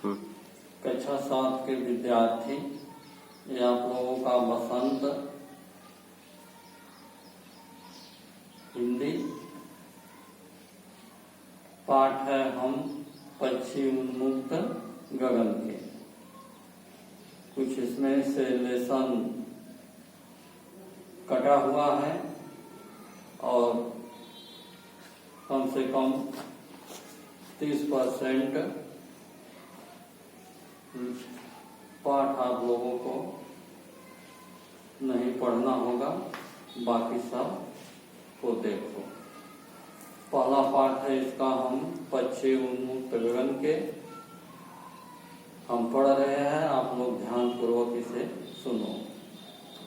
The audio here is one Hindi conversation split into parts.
कक्षा 7 के विद्यार्थी, ये आप लोगों का बसंत हिंदी पाठ है। हम पक्षी उन्मुक्त गगन के कुछ इसमें से लेसन कटा हुआ है और कम से कम 30% पाठ आप लोगों को नहीं पढ़ना होगा, बाकी सब को देखो। पहला पाठ है इसका, हम पक्षी उन्मुक्त गगन के हम पढ़ रहे हैं, आप लोग ध्यान पूर्वक इसे सुनो।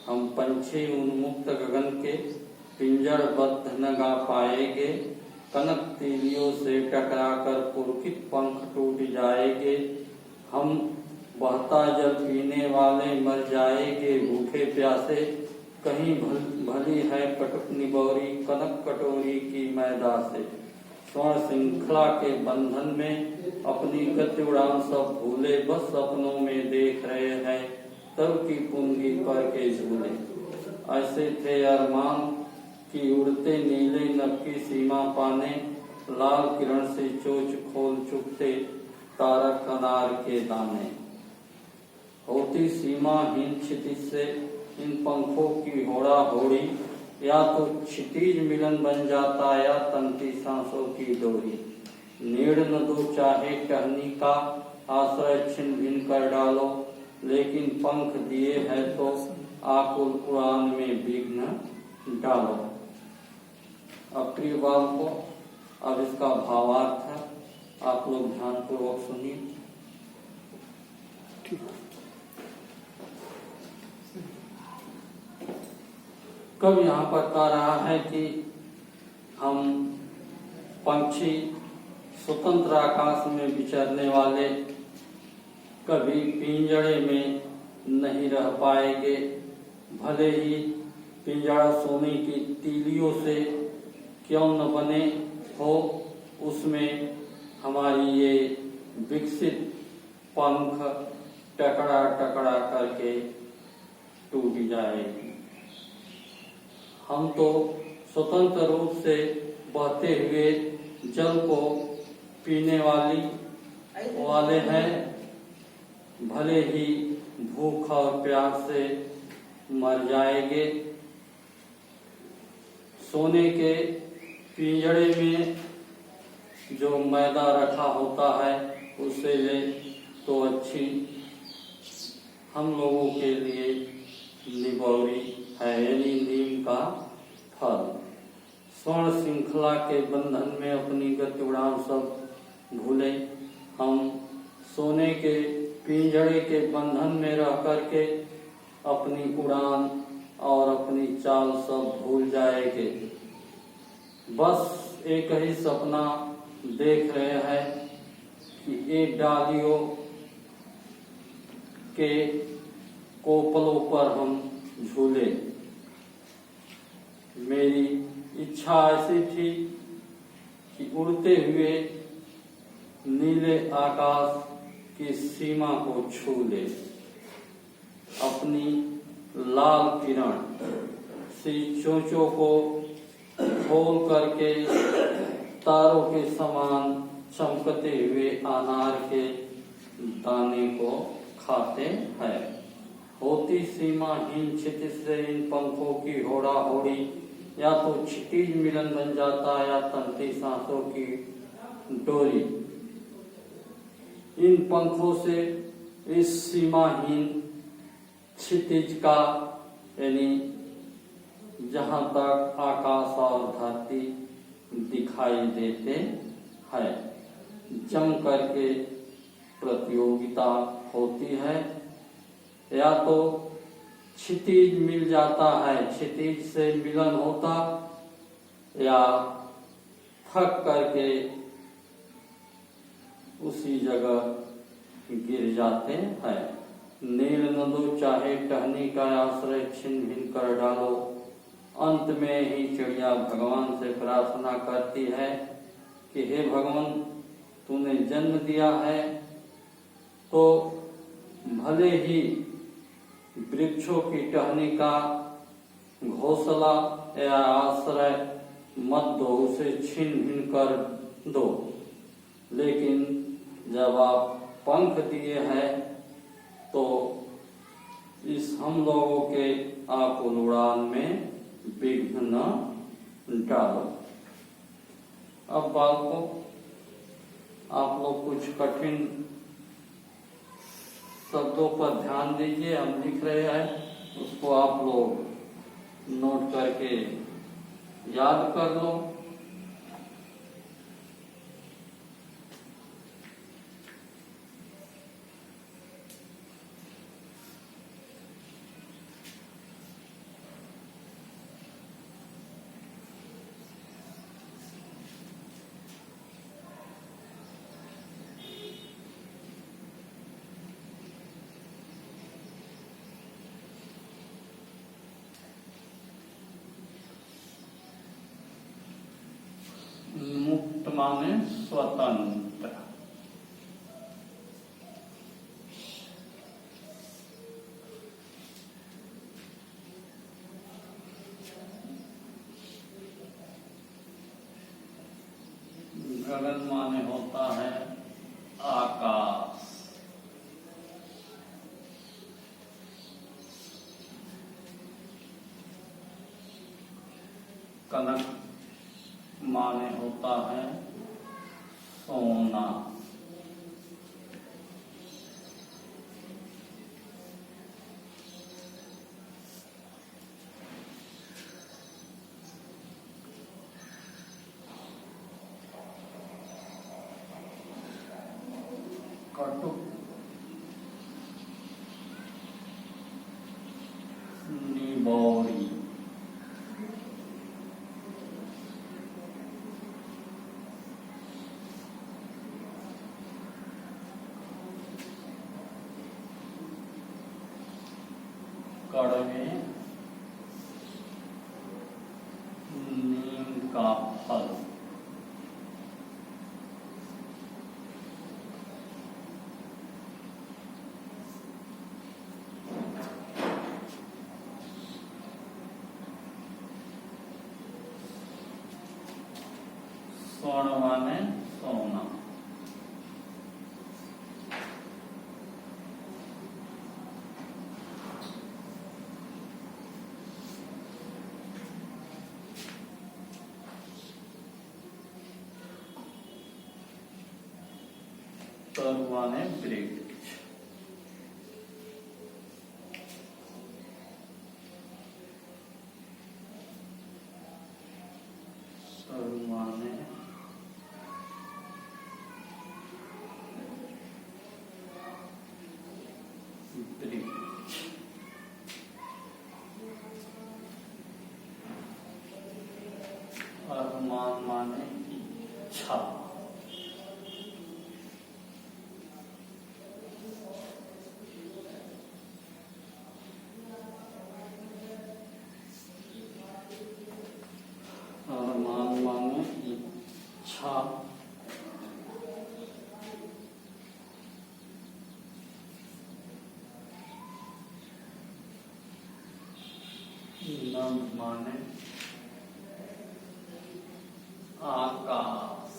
हम पंछी उन्मुक्त गगन के पिंजरबद्ध न गा पाएंगे, कनक तीलियों से टकराकर पुलकित पंख टूट जाएंगे। हम बहता जल पीने वाले मर जाएंगे भूखे प्यासे, कहीं भली है कटुक निबौरी कनक कटोरी की मैदा से। स्वर्ण श्रृंखला के बंधन में अपनी गति उड़ान सब भूले, बस सपनों में देख रहे हैं तब की पुंगी पर के झूले। ऐसे थे अरमान कि उड़ते नीले नभ की सीमा पाने, लाल किरण से चोच खोल चुकते तारक अनार के दाने। होती सीमाहीन क्षितिज से इन पंखों की होड़ा होड़ी, या तो क्षितिज मिलन बन जाता या तंती सांसों की डोरी। नीड़ न दो चाहे टहनी का आश्रय छिन्न भिन्न कर डालो, लेकिन पंख दिए है तो आकुल उड़ान में विघ्न डालो। अब प्रिय बाल को अब इसका भावार्थ है, आप लोग ध्यान पूर्वक सुनिए। कब यहाँ पर कह रहा है कि हम पंछी स्वतंत्र आकाश में विचरने वाले कभी पिंजड़े में नहीं रह पाएंगे, भले ही पिंजड़ा सोने की तीलियों से क्यों न बने हो, उसमें हमारी ये विकसित पंख टकरा टकरा करके टूट जाएगी। हम तो स्वतंत्र रूप से बहते हुए जल को पीने वाले हैं, भले ही भूख और प्यास से मर जाएंगे। सोने के पिंजड़े में जो मैदा रखा होता है उससे ले तो अच्छी हम लोगों के लिए निबौरी है, यानी नीम का फल। स्वर्ण श्रृंखला के बंधन में अपनी गति उड़ान सब भूले, हम सोने के पिंजड़े के बंधन में रह करके अपनी उड़ान और अपनी चाल सब भूल जाएंगे। बस एक ही सपना देख रहे हैं कि एक डालियों के कोपलों पर हम झूले। मेरी इच्छा ऐसी थी कि उड़ते हुए नीले आकाश की सीमा को छू ले, अपनी लाल किरण सी चोंचों को खोल करके तारों के समान चमकते हुए अनार के दाने को खाते हैं। होती सीमाहीन क्षितिज से इन पंखों की होड़ा होड़ी, या तो क्षितिज मिलन बन जाता या तंती सांसों की डोरी। इन पंखों से इस सीमाहीन क्षितिज का, यानी जहां तक आकाश और धरती दिखाई देते हैं, जम करके प्रतियोगिता होती है। या तो क्षितिज मिल जाता है, क्षितिज से मिलन होता, या थक करके उसी जगह गिर जाते हैं। नील न दो चाहे टहनी का आश्रय छिन्न भिन्न कर डालो। अंत में ही चिड़िया भगवान से प्रार्थना करती है कि हे भगवान, तूने जन्म दिया है तो भले ही वृक्षों की टहनी का घोंसला या आश्रय मत दो, उसे छीन भिन कर दो, लेकिन जब आप पंख दिए हैं तो इस हम लोगों के आकुल उड़ान में विघ्न न डालो। अब बालकों, आप लोग कुछ कठिन शब्दों पर ध्यान दीजिए। हम लिख रहे हैं, उसको आप लोग नोट करके याद कर लो। मुक्त माने स्वतंत्र। गगन माने होता है आकाश। कनक माने होता है सोना। कटु निबोरी। कड़वे नीम का फल। स्वर्ण माने सोना। तरु माने वृक्ष। तरु माने वृक्ष। अरमान माने इच्छा। अरमान माने इच्छा। नभ माने आकाश।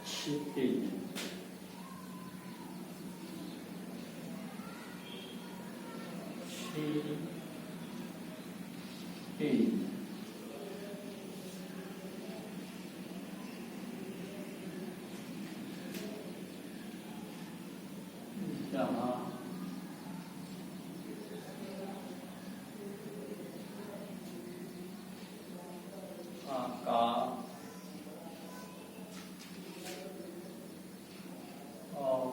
क्षितिज। क्षितिज। जहाँ आकाश और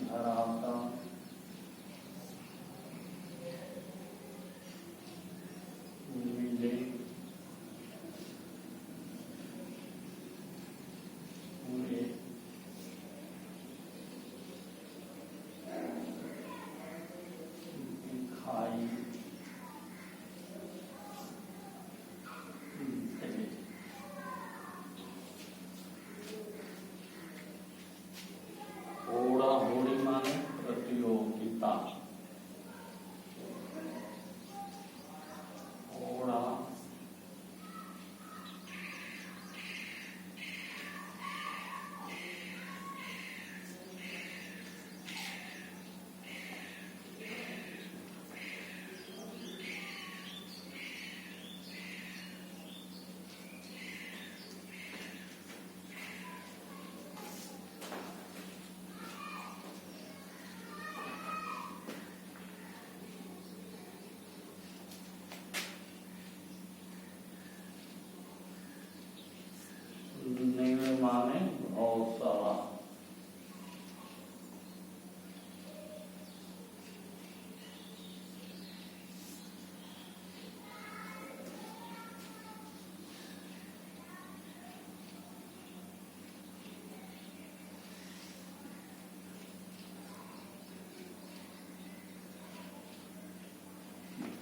धरातल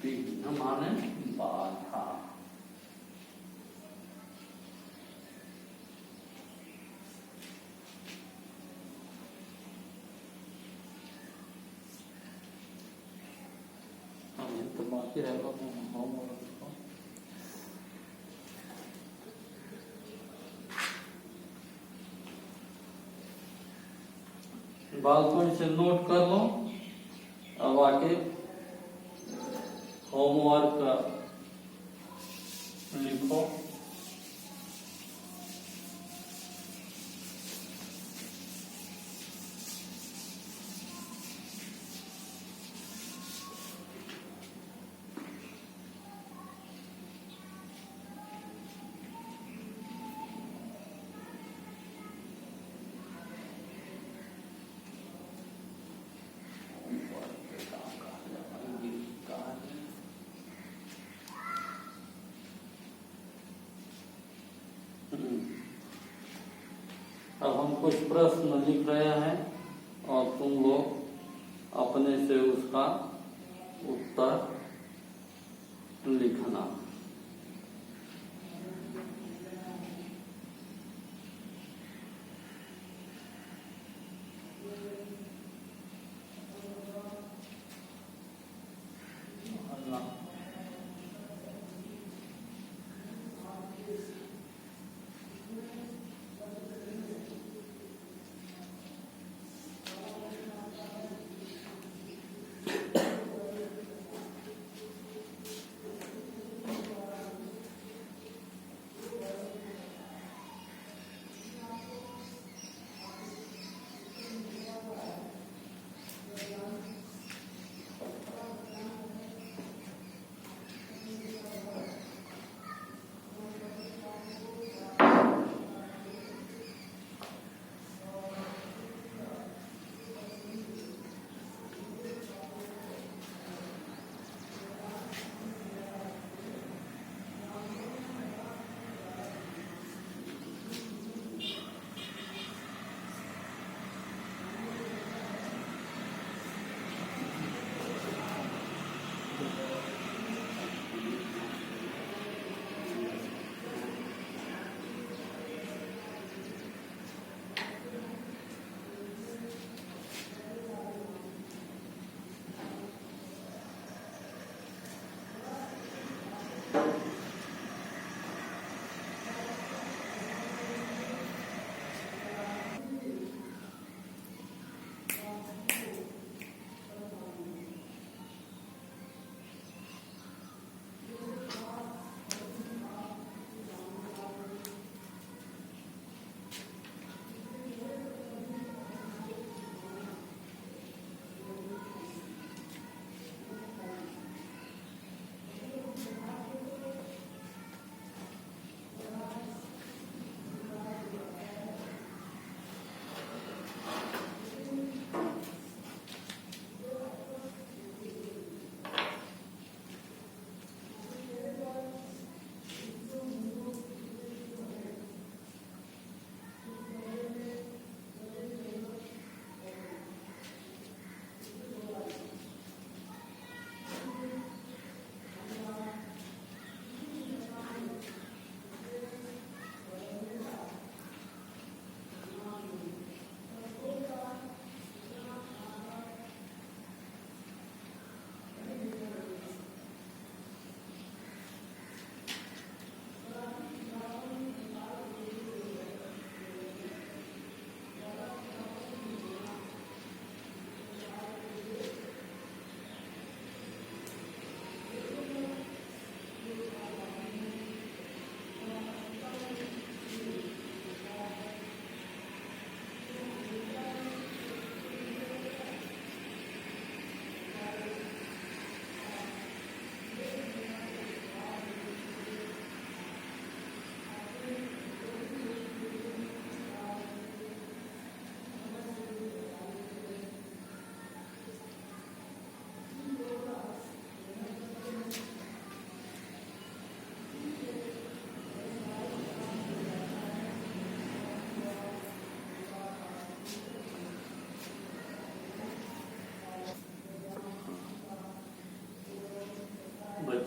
विघ्न माने बाधा। तो बाकी रहेगा बालकों से नोट कर लो। अब आके होमवर्क लिखो। अब हम कुछ प्रश्न लिख रहे हैं और तुम लोग अपने से उसका उत्तर लिखना।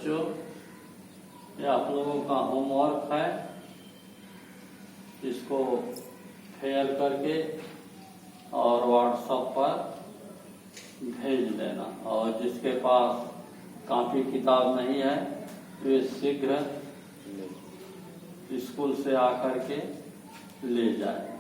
बच्चों, ये आप लोगों का होमवर्क है, इसको फेयर करके और व्हाट्सएप पर भेज देना। और जिसके पास कॉपी किताब नहीं है वे शीघ्र स्कूल से आकर के ले जाए।